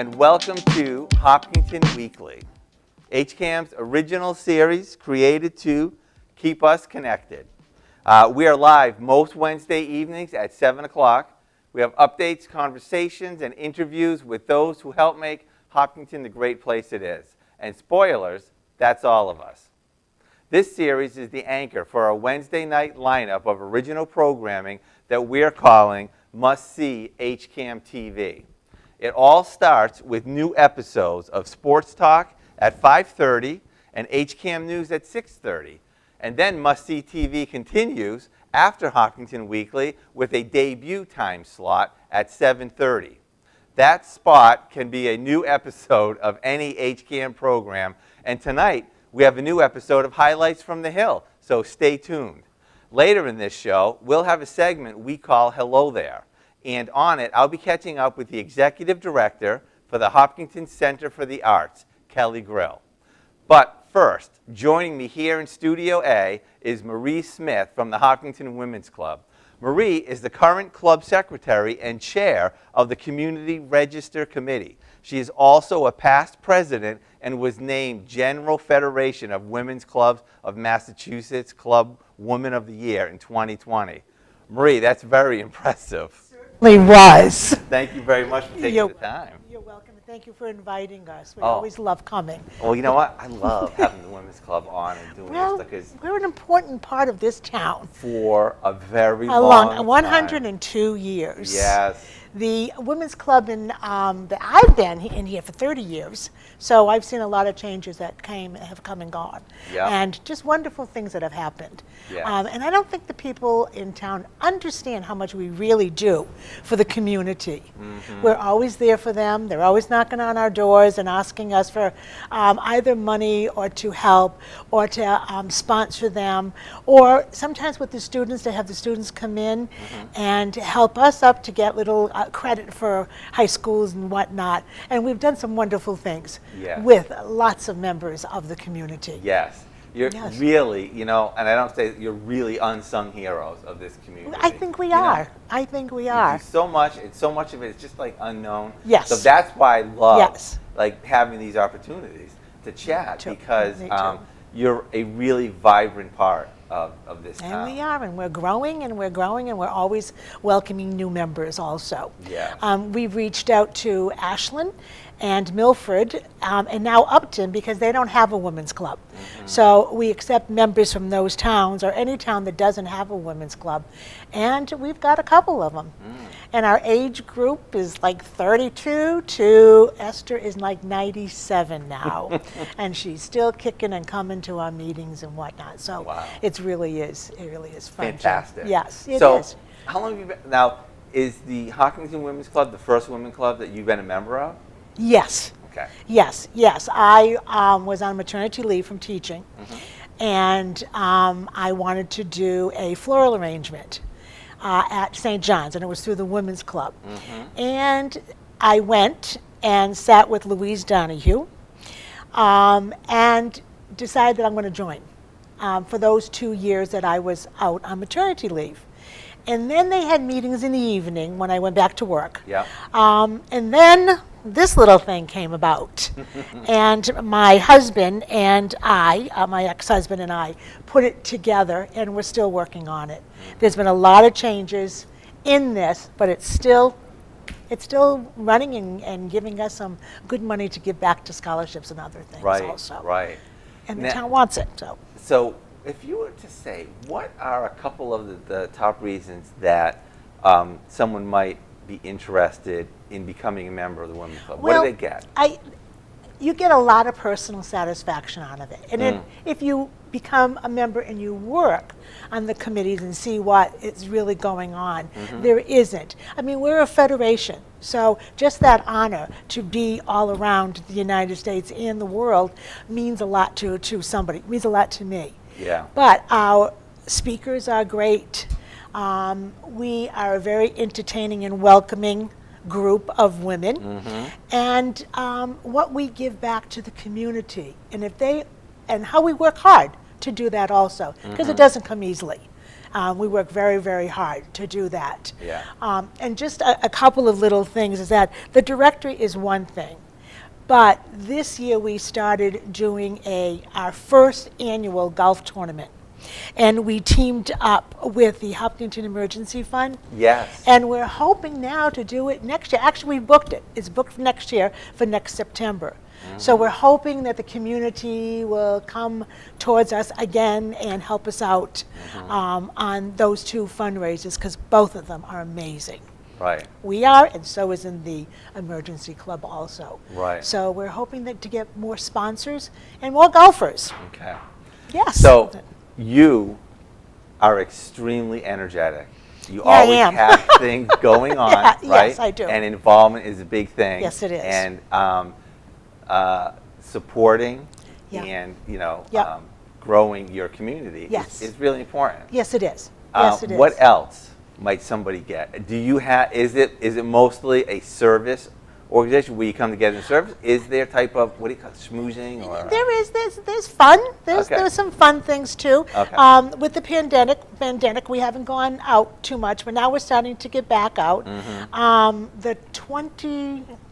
and welcome to Hopkinton Weekly, HCAM's original series created to keep us connected. We are live most Wednesday evenings at 7 o'clock. We have updates, conversations, and interviews with those who help make Hopkinton the great place it is. And spoilers, that's all of us. This series is the anchor for our Wednesday night lineup of original programming that we're calling Must See HCAM TV. It all starts with new episodes of Sports Talk at 5:30 and HCAM News at 6:30. And then Must See TV continues after Hopkinton Weekly with a debut time slot at 7:30. That spot can be a new episode of any HCAM program. And tonight, we have a new episode of Highlights from the Hill, so stay tuned. Later in this show, we'll have a segment we call Hello There. And on it, I'll be catching up with the Executive Director for the Hopkinton Center for the Arts, Kelly Grill. But first, joining me here in Studio A is Marie Smith from the Hopkinton Women's Club. Marie is the current club secretary and chair of the Community Register Committee. She is also a past president and was named General Federation of Women's Clubs of Massachusetts Club Woman of the Year in 2020. Marie, that's very impressive. Was. Thank you very much for taking the time. You're welcome, and thank you for inviting us. We always love coming. Well, you know what? I love having the Women's Club on and doing this because we're an important part of this town. For a very long time. 102 years. Yes. The Women's Club I've been in here for 30 years, so I've seen a lot of changes that have come and gone. Yep. And just wonderful things that have happened. Yes. And I don't think the people in town understand how much we really do for the community. Mm-hmm. We're always there for them. They're always knocking on our doors and asking us for either money or to help or to sponsor them, or sometimes with the students, to have the students come in and help us up to get little credit for high schools and whatnot. And we've done some wonderful things with lots of members of the community. Yes. You're really, and I don't say you're really unsung heroes of this community. I think we are. I think we are. You do so much, and so much of it is just like unknown. Yes. So that's why I love like having these opportunities to chat because you're a really vibrant part of this town. And we are, and we're growing, and we're growing, and we're always welcoming new members also. Yeah. We've reached out to Ashland and Milford, and now Upton, because they don't have a women's club. Mm-hmm. So we accept members from those towns, or any town that doesn't have a women's club. And we've got a couple of them. Mm. And our age group is like 32 to Esther is like 97 now. And she's still kicking and coming to our meetings and whatnot. So it really is fun. Fantastic. Yes, it is. So how long have you been, now, is the Hopkinton Women's Club the first women's club that you've been a member of? Yes. Okay. Yes. I was on maternity leave from teaching, and I wanted to do a floral arrangement at St. John's, and it was through the Women's Club. And I went and sat with Louise Donahue and decided that I'm going to join for those 2 years that I was out on maternity leave. And then they had meetings in the evening when I went back to work. Yeah. And then this little thing came about. And my husband and my ex-husband and I, put it together, and we're still working on it. There's been a lot of changes in this, but it's still running and giving us some good money to give back to scholarships and other things also. Right. And the town wants it. So if you were to say, what are a couple of the top reasons that someone might be interested in becoming a member of the Women's Club? What do they get? You get a lot of personal satisfaction out of it. And then if you become a member and you work on the committees and see what is really going on, there isn't. I mean, we're a federation, so just that honor to be all around the United States and the world means a lot to somebody, means a lot to me. Yeah. But our speakers are great. We are a very entertaining and welcoming group of women, and what we give back to the community, and how we work hard to do that also, because it doesn't come easily. We work very, very hard to do that. Yeah. And just a couple of little things is that the directory is one thing. But this year we started doing our first annual golf tournament. And we teamed up with the Hopkinton Emergency Fund. Yes. And we're hoping now to do it next year. Actually, we booked it. It's booked for next year, for next September. So we're hoping that the community will come towards us again and help us out on those two fundraisers, because both of them are amazing. Right. We are, and so is in the Emergency Club also. Right. So we're hoping that to get more sponsors and more golfers. Okay. Yes. So you are extremely energetic. You Yeah, I always am. have things going on, Yeah, right? yes, I do. And involvement is a big thing. Yes, it is. And supporting Yeah. and Yep. growing your community Yes. is really important. Yes, it is. Yes, it is. What else might somebody get? Do you have? Is it mostly a service organization where you come together and service? Is there type of, what do you call it, schmoozing or? There's fun. Okay. There's some fun things too. Okay. With the pandemic, we haven't gone out too much, but now we're starting to get back out. The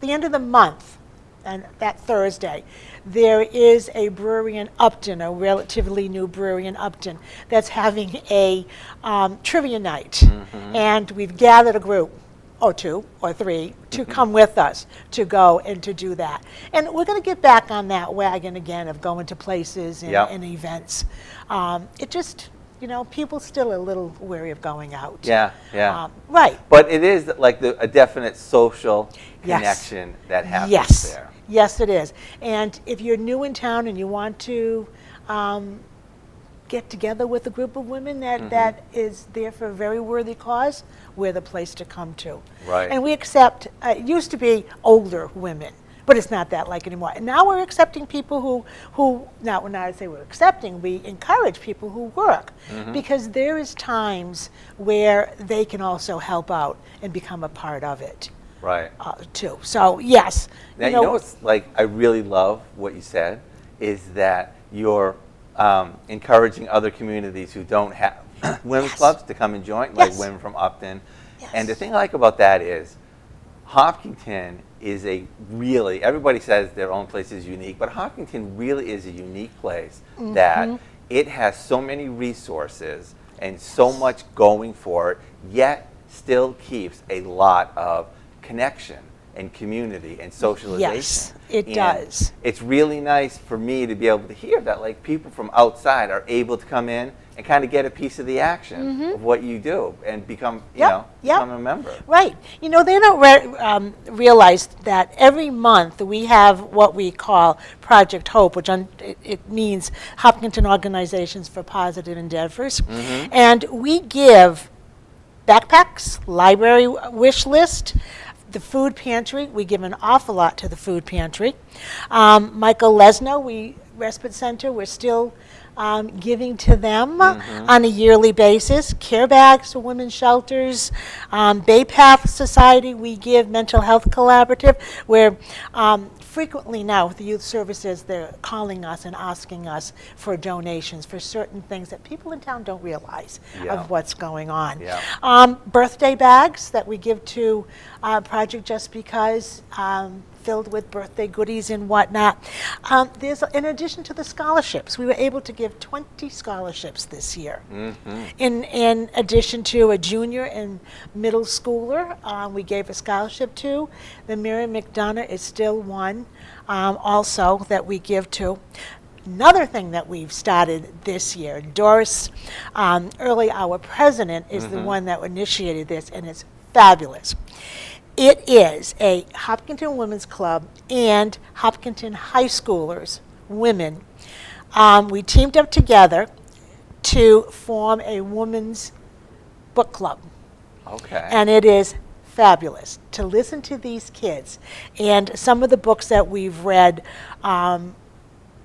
end of the month, and that Thursday, there is a brewery in Upton, a relatively new brewery in Upton, that's having a trivia night, and we've gathered a group, or two or three, to come with us to go and to do that. And we're going to get back on that wagon again of going to places and, Yep. and events. It just, people still are a little wary of going out. Yeah, yeah. Right. But it is like a definite social Yes. connection that happens Yes. there. Yes, it is. And if you're new in town and you want to get together with a group of women that is there for a very worthy cause, we're the place to come to. Right. And we accept, it used to be older women, but it's not that like anymore. And now we're accepting people who now when I say we're accepting, we encourage people who work, because there is times where they can also help out and become a part of it. Right. Too. So yes. Now, you know what's like, I really love what you said, is that you're encouraging other communities who don't have women's clubs to come and join, like Yes. women from Upton. Yes. And the thing I like about that is Hopkinton is everybody says their own place is unique, but Hopkinton really is a unique place that it has so many resources and so much going for it, yet still keeps a lot of connection and community and socialization. Yes, it And does. It's really nice for me to be able to hear that, like, people from outside are able to come in and kind of get a piece of the action of what you do and become, become a member. Right. They don't realize that every month we have what we call Project Hope, which it means Hopkinton Organizations for Positive Endeavors. And we give backpacks, library wish list, the food pantry. We give an awful lot to the food pantry. Michael Lesno, Respite Center, we're still giving to them on a yearly basis. Care bags to women's shelters. Bay Path Society, we give Mental Health Collaborative, where frequently now with the youth services, they're calling us and asking us for donations for certain things that people in town don't realize of what's going on. Yeah. Birthday bags that we give to Project Just Because, filled with birthday goodies and whatnot. There's, in addition to the scholarships, we were able to give 20 scholarships this year. In addition to a junior and middle schooler, we gave a scholarship to. The Miriam McDonough is still one also that we give to. Another thing that we've started this year, Doris Early, our president, is the one that initiated this, and it's fabulous. It is a Hopkinton Women's Club and Hopkinton High Schoolers, women. We teamed up together to form a women's book club. Okay. And it is fabulous to listen to these kids. And some of the books that we've read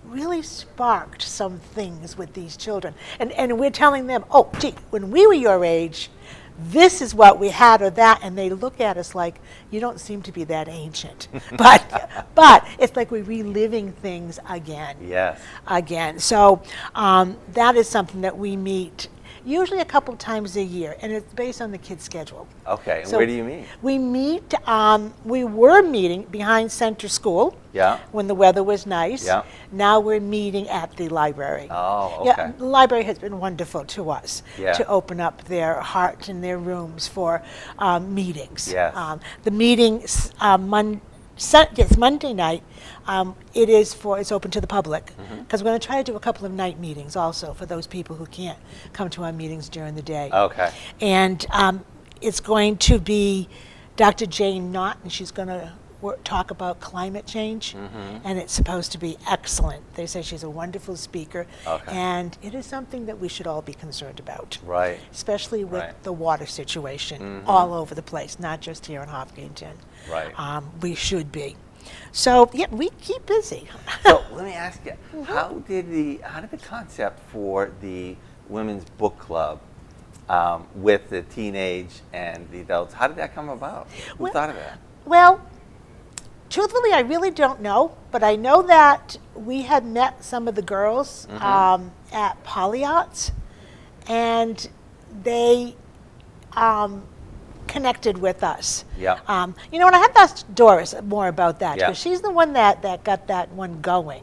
really sparked some things with these children. And we're telling them, oh, gee, when we were your age, this is what we had or that, and they look at us like, you don't seem to be that ancient. But it's like we're reliving things again. Yes. Again. So that is something that we meet usually a couple times a year, and it's based on the kids' schedule. Okay, and So where do you meet? We meet, we were meeting behind Center School Yeah. when the weather was nice. Yeah. Now we're meeting at the library. Oh, okay. Yeah, the library has been wonderful to us Yeah. to open up their heart and their rooms for meetings. Yes. The meetings, it's Monday night. It's open to the public because we're going to try to do a couple of night meetings also for those people who can't come to our meetings during the day. Okay. And it's going to be Dr. Jane Knott, and she's going to talk about climate change, and it's supposed to be excellent. They say she's a wonderful speaker, Okay. and it is something that we should all be concerned about, Right. especially with Right. the water situation all over the place, not just here in Hopkinton. Right. We should be. So yeah, we keep busy. So let me ask you, how did the concept for the women's book club with the teenage and the adults, how did that come about? Who Well- thought of that? Well, truthfully, I really don't know, but I know that we had met some of the girls at Polyarts, and they connected with us. Yeah. And I have to ask Doris more about that Yeah. because she's the one that got that one going.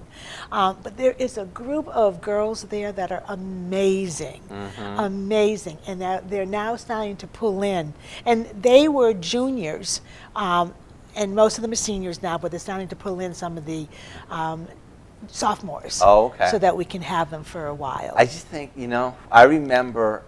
But there is a group of girls there that are amazing, amazing, and they're now starting to pull in. And they were juniors, and most of them are seniors now, but they're starting to pull in some of the sophomores. Oh, okay. So that we can have them for a while. I just think, I remember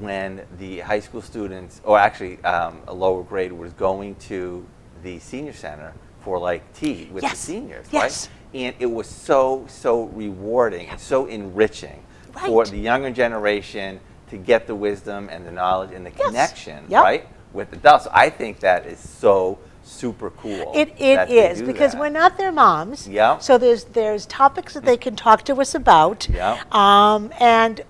when the high school students, or actually a lower grade, was going to the senior center for like tea with the Yes. seniors, Yes. right? And it was so rewarding and so enriching for Right. the younger generation to get the wisdom and the knowledge and the Yes. connection, Yep. right, with adults. So I think that is so super cool. It that they is do because that. we're not their moms. Yeah. So there's topics that they can talk to us about. Yeah. And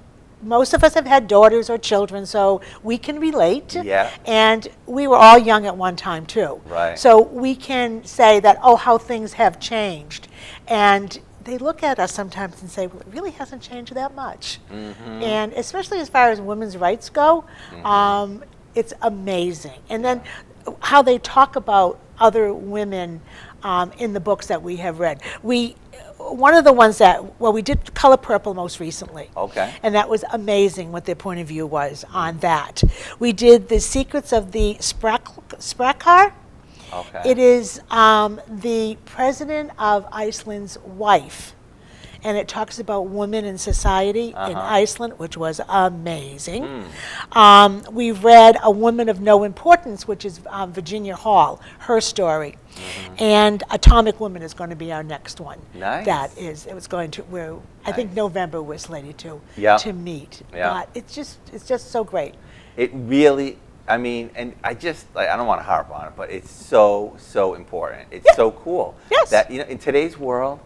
most of us have had daughters or children, so we can relate. Yeah. And we were all young at one time too. Right. So we can say that, how things have changed. And they look at us sometimes and say, well, it really hasn't changed that much. And especially as far as women's rights go, it's amazing. And then how they talk about other women in the books that we have read. One of the ones we did Color Purple most recently. Okay. And that was amazing what their point of view was on that. We did The Secrets of the Sprakkar. Okay. It is the president of Iceland's wife. And it talks about women in society in Iceland, which was amazing. We read A Woman of No Importance, which is Virginia Hall, her story. And Atomic Woman is going to be our next one. Nice. I think November we're slated Yeah. to meet. Yeah. But it's just so great. It really, I don't want to harp on it, but it's so important. It's so cool. Yes. That, in today's world,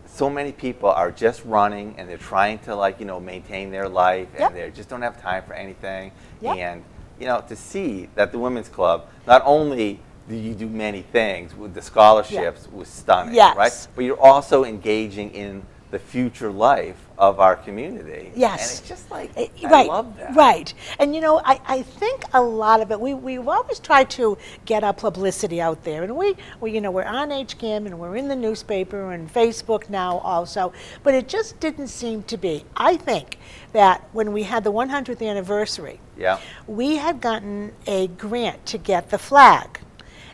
so many people are just running and they're trying to maintain their life and Yep. they just don't have time for anything. Yep. And, to see that the Women's Club, not only do you do many things with the scholarships was stunning, Yes. right? But you're also engaging in the future life of our community. Yes. And it's just like, Right, I love that. right. And I think a lot of it, we've always tried to get our publicity out there. And we're on HCAM and we're in the newspaper and Facebook now also. But it just didn't seem to be. I think that when we had the 100th anniversary, Yeah. we had gotten a grant to get the flag.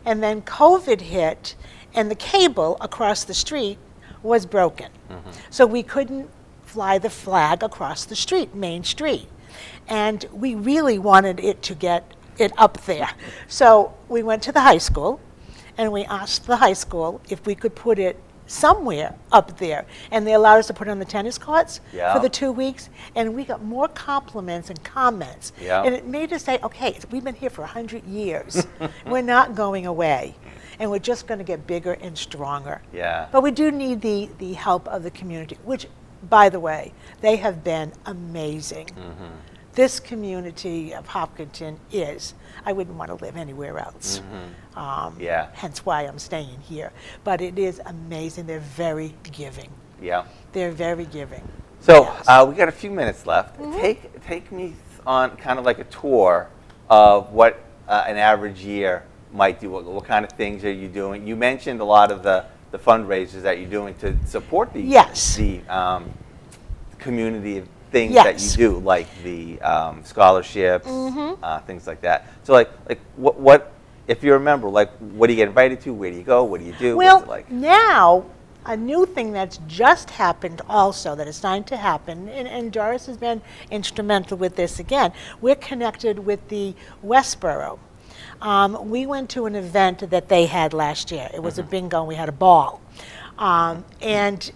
And then COVID hit and the cable across the street was broken. So we couldn't fly the flag across the street, Main Street. And we really wanted it to get it up there. So we went to the high school and we asked the high school if we could put it somewhere up there. And they allowed us to put it on the tennis courts Yeah. for the 2 weeks. And we got more compliments and comments. Yeah. And it made us say, okay, we've been here for 100 years. We're not going away. And we're just going to get bigger and stronger. Yeah. But we do need the help of the community, which, by the way, they have been amazing. This community of Hopkinton I wouldn't want to live anywhere else. Yeah. Hence why I'm staying here. But it is amazing. They're very giving. Yeah. They're very giving. So Yes. we got a few minutes left. Take me on kind of like a tour of what an average year might do. What kind of things are you doing? You mentioned a lot of the fundraisers that you're doing to support the Yes. community things that you Yes. do, like the scholarships, things like that. So like what if you remember, like what do you get invited to? Where do you go? What do you do? Well, What's it like? now, a new thing that's just happened also, that is starting to happen, and Doris has been instrumental with this again, we're connected with the Westboro. We went to an event that they had last year. It was a bingo, and we had a ball. And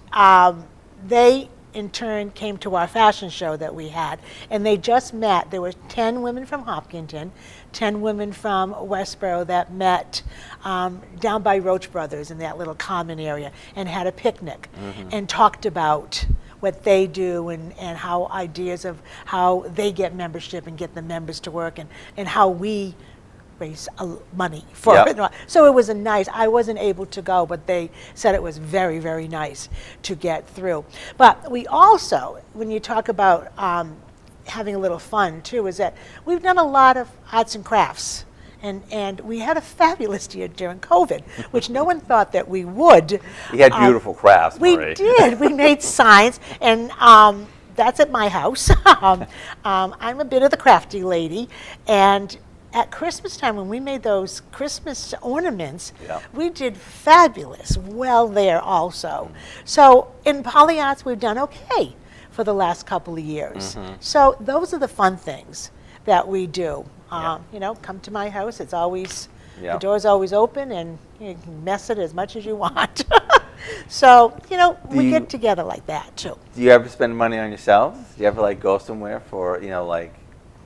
they, in turn, came to our fashion show that we had, and they just met. There were 10 women from Hopkinton, 10 women from Westboro that met down by Roach Brothers in that little common area and had a picnic and talked about what they do and how ideas of how they get membership and get the members to work and how we raise money for Yep. it. So it was a nice, I wasn't able to go, but they said it was very, very nice to get through. But we also, when you talk about having a little fun too, is that we've done a lot of arts and crafts. And we had a fabulous year during COVID, which no one thought that we would. You had beautiful crafts, We Marie. did. We made signs, and that's at my house. I'm a bit of the crafty lady, and at Christmas time, when we made those Christmas ornaments, Yeah. we did fabulous well there also. So in Poly Arts, we've done okay for the last couple of years. So those are the fun things that we do. You know, come to my house. It's always, the door's always open, and you can mess it as much as you want. So, you know, we get together like that too. Do you ever spend money on yourselves? Do you ever like go somewhere for, you know, like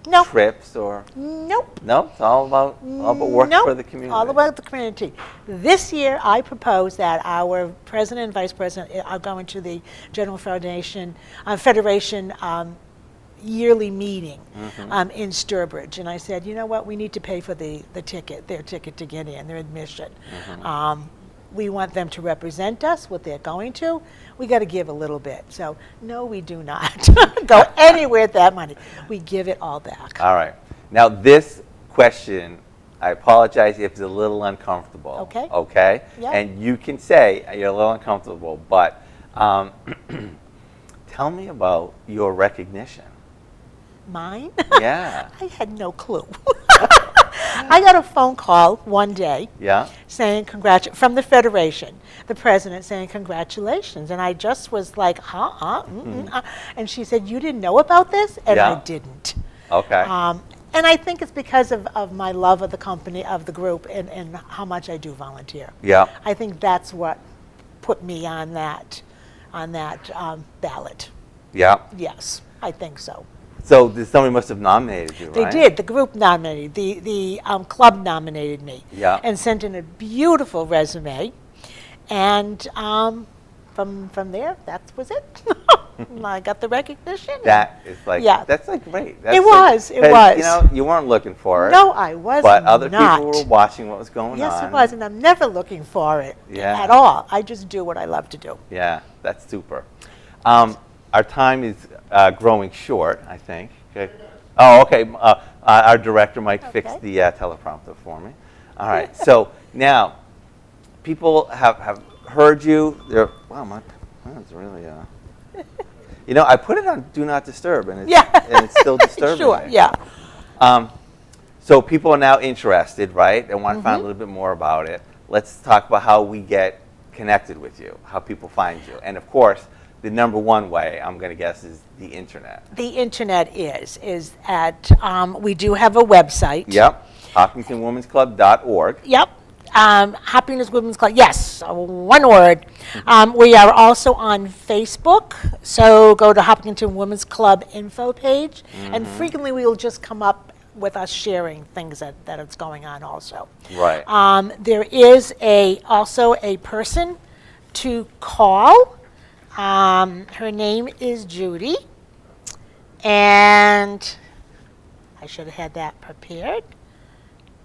Nope. trips or? Nope. No, it's all about working Nope. for the community. All about the community. This year, I propose that our president and vice president are going to the General Federation yearly meeting in Sturbridge. And I said, you know what, we need to pay for their ticket to get in, their admission. We want them to represent us, what they're going to. We got to give a little bit. So, no, we do not go anywhere with that money. We give it all back. All right. Now, this question, I apologize if it's a little uncomfortable. Okay. Okay? Yeah. And you can say you're a little uncomfortable, but tell me about your recognition. Mine? Yeah. I had no clue. I got a phone call one day Yeah. saying from the Federation, the president saying congratulations. And I just was like, and she said, you didn't know about this? And I Yeah. didn't. Okay. And I think it's because of my love of the company, of the group, and how much I do volunteer. Yeah. I think that's what put me on that ballot. Yeah. Yes, I think so. So somebody must have nominated you, They right? did. The group nominated, the club nominated me, Yeah. and sent in a beautiful resume, and from there, that was it. I got the recognition. That is like, Yeah. that's like great. That's It like- was, it 'cause, was. You know, you weren't looking for it. No, I was But other not. people were watching what was going on. Yes, it was, and I'm never looking for it Yeah. at all. I just do what I love to do. Yeah, that's super. Our time is growing short, I think. Okay. Oh, okay. Our director might fix Okay. the teleprompter for me. All right. So now, people have heard you. They're, wow, my phone's really. You know, I put it on Do Not Disturb, and it's still disturbing Sure, me. yeah. So people are now interested, right? They want to find a little bit more about it. Let's talk about how we get connected with you, how people find you. And of course, the number one way, I'm going to guess, is the internet. The internet is at, we do have a website. Yep, HopkintonWomen'sClub.org. Yep. Happiness Women's Club. Yes, one word. We are also on Facebook. So go to Hopkinton Women's Club info page, and frequently we will just come up with us sharing things that is going on also. Right. There is also a person to call. Her name is Judy, and I should have had that prepared.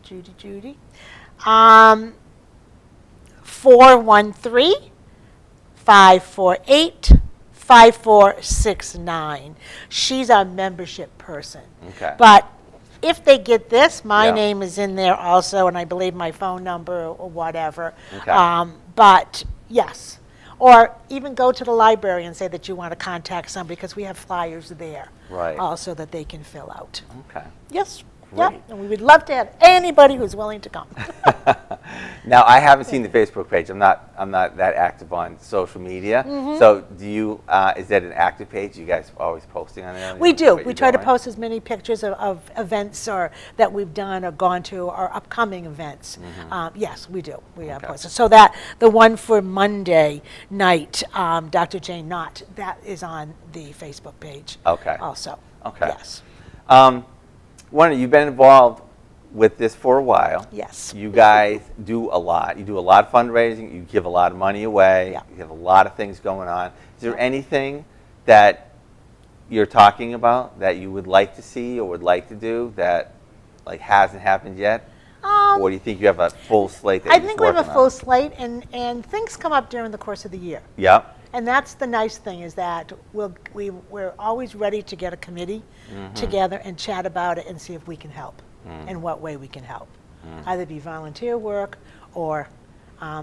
Judy. 413-548-5688. 5469. She's our membership person. Okay. But if they get this, my Yeah. name is in there also, and I believe my phone number or whatever. Okay. But yes, or even go to the library and say that you want to contact somebody, because we have flyers there. Right. Also that they can fill out. Okay. Yes. Great. Yep. And we would love to have anybody who's willing to come. Now, I haven't seen the Facebook page. I'm not that active on social media. Mm-hmm. So, do you? Is that an active page? You guys always posting on there? We do. What We you're try to doing? post as many pictures of events or that we've done or gone to or upcoming events. Yes, we do. We Okay. post it. So that the one for Monday night, Dr. Jane Knott, that is on the Facebook page. Okay. Also. Okay. Yes. Wanda, you've been involved with this for a while. Yes. You guys do a lot. You do a lot of fundraising. You give a lot of money away. Yeah. You have a lot of things going on. Is there anything that you're talking about that you would like to see or would like to do that like hasn't happened yet? Or do you think you have a full slate that I you're just think we have a working full on? slate, and things come up during the course of the year. Yep. And that's the nice thing, is that we're always ready to get a committee together and chat about it and see if we can help, in what way we can help. Either be volunteer work, or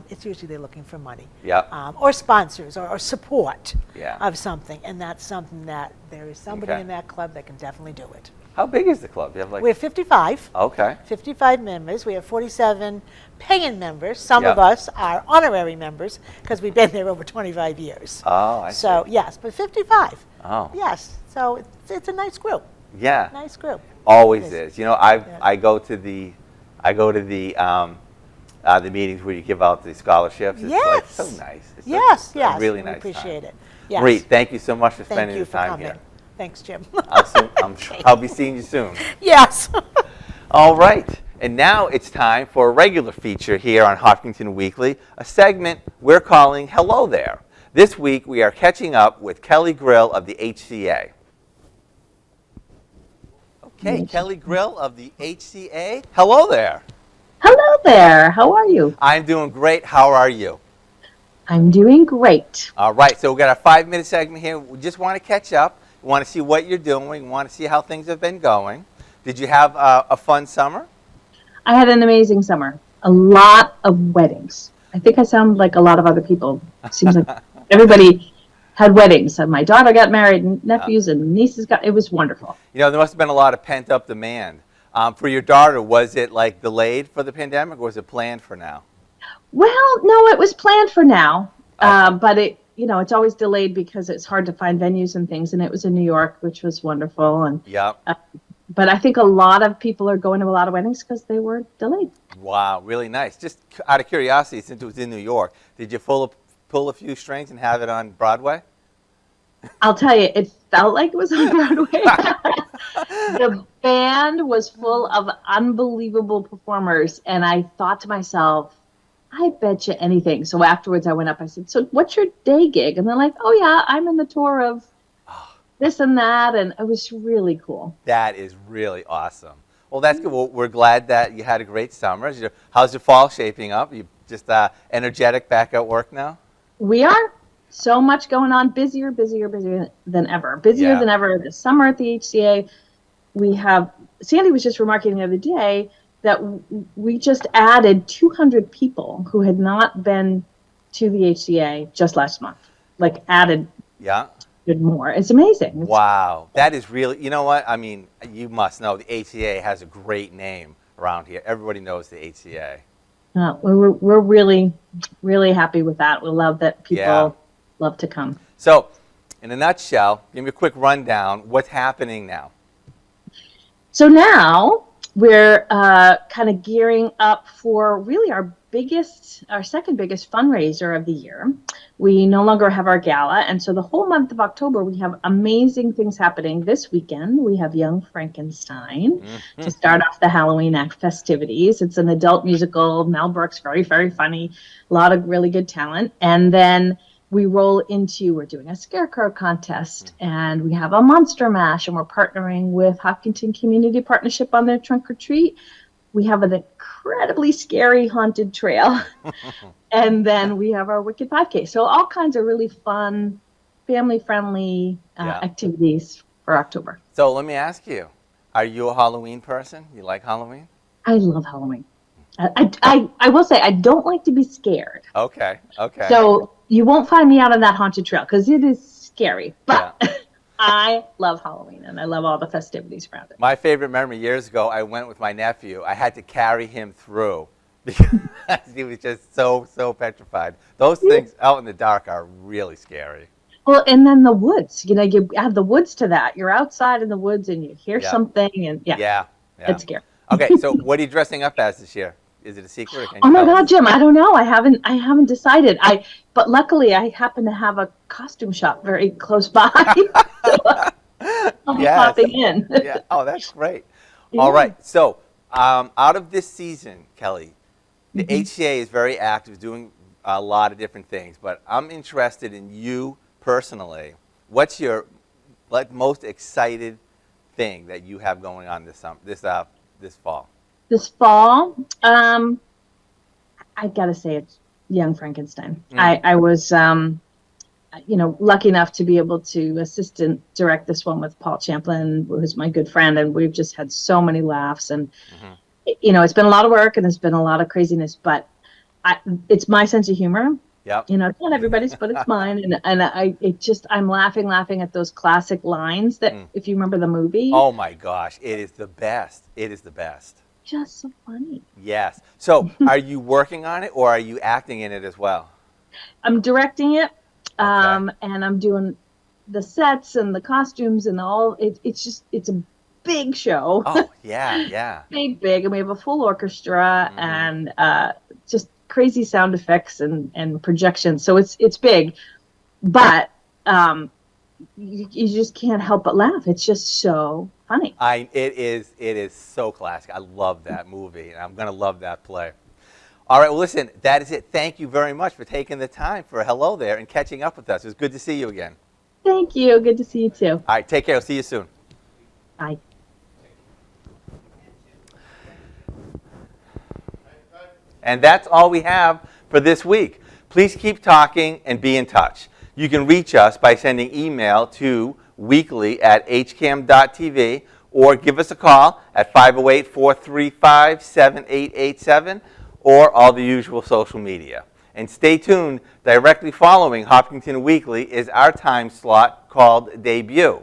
it's usually they're looking for money. Yep. Or sponsors, or support Yeah. of something. And that's something that there is somebody Okay. in that club that can definitely do it. How big is the club? You have like We have 55. Okay. 55 members. We have 47 paying members. Some of Yep. us are honorary members because we've been there over 25 years. Oh, I see. So, yes, but 55. Oh. Yes. So it's a nice group. Yeah. Nice group. Always Yes. is. You know, I go to the meetings where you give out the scholarships. It's like so Yes. nice. It's Yes, a yes. really we nice appreciate time. it. Yes. Great. Thank you so much for Thank spending you the for time coming. here. Thanks, Jim. I'll be seeing you soon. Yes. All right. And now it's time for a regular feature here on Hopkinton Weekly, a segment we're calling Hello There. This week we are catching up with Kelly Grill of the HCA. Okay, Kelly Grill of the HCA. Hello there. Hello there. How are you? I'm doing great. How are you? I'm doing great. All right, so we've got a 5-minute segment here. We just want to catch up. We want to see what you're doing. We want to see how things have been going. Did you have a fun summer? I had an amazing summer. A lot of weddings. I think I sound like a lot of other people. It seems like everybody had weddings. And my daughter got married, and nephews and nieces got. It was wonderful. You know, there must have been a lot of pent-up demand. For your daughter, was it like delayed for the pandemic, or was it planned for now? Well, no, it was planned for now, Okay. but it's always delayed because it's hard to find venues and things. And it was in New York, which was wonderful. And Yep. but I think a lot of people are going to a lot of weddings because they were delayed. Wow, really nice. Just out of curiosity, since it was in New York, did you pull a few strings and have it on Broadway? I'll tell you, it felt like it was on Broadway. The band was full of unbelievable performers, and I thought to myself, I bet you anything. So afterwards I went up, I said, so what's your day gig? And they're like, oh yeah, I'm in the tour of this and that, and it was really cool. That is really awesome. Well, that's good. Well, we're glad that you had a great summer. How's your fall shaping up? You just energetic back at work now? We are. So much going on, busier than ever. Busier Yeah. than ever this summer at the HCA. Sandy was just remarking the other day that we just added 200 people who had not been to the HCA just last month. Like added Yeah. more. It's amazing. It's- Wow. That is really, you know what? I mean, you must know the HCA has a great name around here. Everybody knows the HCA. We're really, really happy with that. We love that people Yeah. love to come. So, in a nutshell, give me a quick rundown. What's happening now? So now we're kind of gearing up for really our second biggest fundraiser of the year. We no longer have our gala, and so the whole month of October we have amazing things happening. This weekend we have Young Frankenstein to start off the Halloween festivities. It's an adult musical. Mel Brooks, very, very funny, a lot of really good talent. And then we're doing a scarecrow contest, and we have a monster mash, and we're partnering with Hopkinton Community Partnership on their trunk or treat. We have an incredibly scary haunted trail, and then we have our Wicked 5K. So all kinds of really fun family-friendly Yeah. activities for October. So let me ask you, are you a Halloween person? You like Halloween? I love Halloween. I will say I don't like to be scared. Okay, okay. So you won't find me out on that haunted trail because it is scary. But Yeah. I love Halloween and I love all the festivities around it. My favorite memory years ago, I went with my nephew. I had to carry him through because he was just so petrified. Those things out in the dark are really scary. Well, and then the woods. You know, you add the woods to that. You're outside in the woods and you hear Yeah, something, and yeah, yeah. it's scary. Okay, so what are you dressing up as this year? Is it a secret or can Oh you my tell God, us? Jim, I don't know. I haven't decided. But luckily I happen to have a costume shop very close by. So I'll be Yes. popping in. Yeah. Oh, that's great. All Yeah. right. So, out of this season, Kelly, the Mhm. HCA is very active, doing a lot of different things. But I'm interested in you personally. What's your most excited thing that you have going on this fall? This fall, I gotta say it's Young Frankenstein. Mm. I was, lucky enough to be able to assistant direct this one with Paul Champlin, who's my good friend, and we've just had so many laughs. And Mhm. it's been a lot of work and it's been a lot of craziness, but it's my sense of humor. Yep. It's not everybody's, but it's mine. I'm laughing at those classic lines that, if you remember the movie, Oh my gosh, it is the best. It is the best. just so funny. Yes. So, are you working on it or are you acting in it as well? I'm directing it, Okay. and I'm doing the sets and the costumes and all. It's a big show, Oh, yeah, yeah. big, and we have a full orchestra Mhm. and just crazy sound effects and projections. So it's big, but you just can't help but laugh. It's just so funny. It is so classic. I love that movie, and I'm gonna love that play. All right, well, listen, that is it. Thank you very much for taking the time for hello there and catching up with us. It was good to see you again. Thank you. Good to see you too. All right, take care. I'll see you soon. Bye. And that's all we have for this week. Please keep talking and be in touch. You can reach us by sending email to weekly@hcam.tv or give us a call at 508-435-7887 or all the usual social media. And stay tuned, directly following Hopkinton Weekly is our time slot called Debut,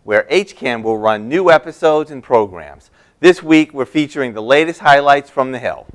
where HCAM will run new episodes and programs. This week, we're featuring the latest highlights from the Hill.